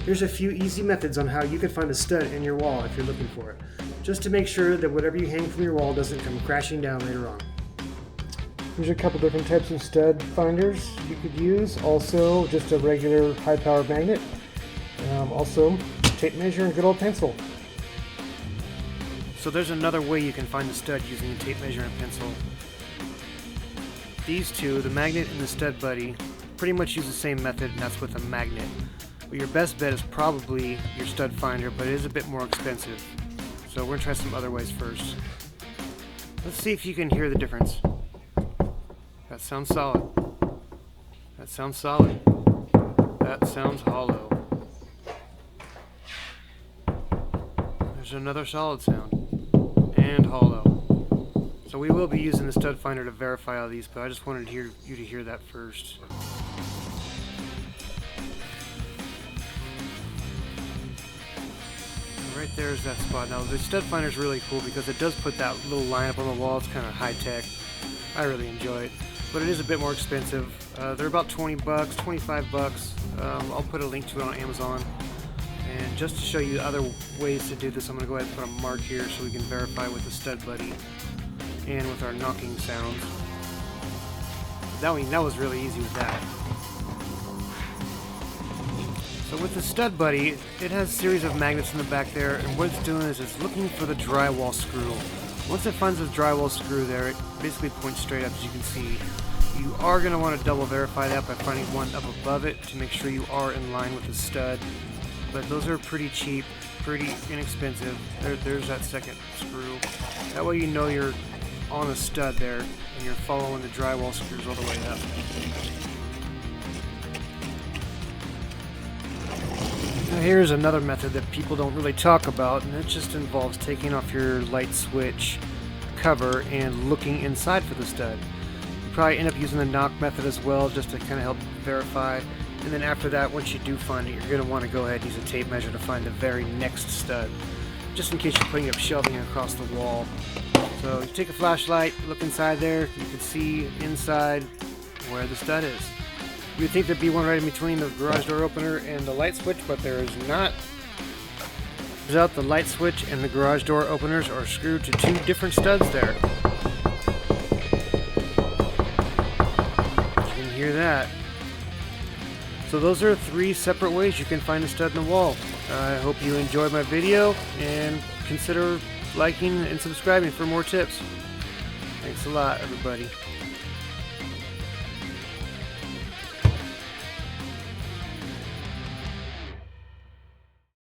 Here's a few easy methods on how you can find a stud in your wall if you're looking for it, just to make sure that whatever you hang from your wall doesn't come crashing down later on. Here's a couple different types of stud finders you could use. Also, just a regular high-power magnet. Also, tape measure and good old pencil. So there's another way you can find the stud using a tape measure and pencil. These two, the magnet and the stud buddy, pretty much use the same method, and that's with a magnet. But your best bet is probably your stud finder, but it is a bit more expensive. So we're going to try some other ways first. Let's see if you can hear the difference. That sounds solid. That sounds solid. That sounds hollow. There's another solid sound. And hollow. So we will be using the stud finder to verify all these, but I just wanted you to hear that first. Right there is that spot. Now the stud finder is really cool because it does put that little line up on the wall. It's kind of high tech. I really enjoy it, but it is a bit more expensive. They're about 20 bucks, 25 bucks. I'll put a link to it on Amazon. And just to show you other ways to do this, I'm going to go ahead and put a mark here so we can verify with the stud buddy and with our knocking sounds. That was really easy with that. So with the stud buddy, it has a series of magnets in the back there, and what it's doing is it's looking for the drywall screw. Once it finds the drywall screw there, it basically points straight up, as you can see. You are going to want to double verify that by finding one up above it to make sure you are in line with the stud. But those are pretty cheap, pretty inexpensive. There's that second screw. That way you know you're on a stud there and you're following the drywall screws all the way up. Now here's another method that people don't really talk about, and it just involves taking off your light switch cover and looking inside for the stud. You probably end up using the knock method as well, just to kind of help verify. And then after that, once you do find it, you're going to want to go ahead and use a tape measure to find the very next stud, just in case you're putting up shelving across the wall. So you take a flashlight, look inside there, you can see inside where the stud is. You would think there'd be one right in between the garage door opener and the light switch, but there is not. Turns out the light switch and the garage door openers are screwed to two different studs there. You can hear that. So those are 3 separate ways you can find a stud in the wall. I hope you enjoyed my video, and consider liking and subscribing for more tips. Thanks a lot, everybody.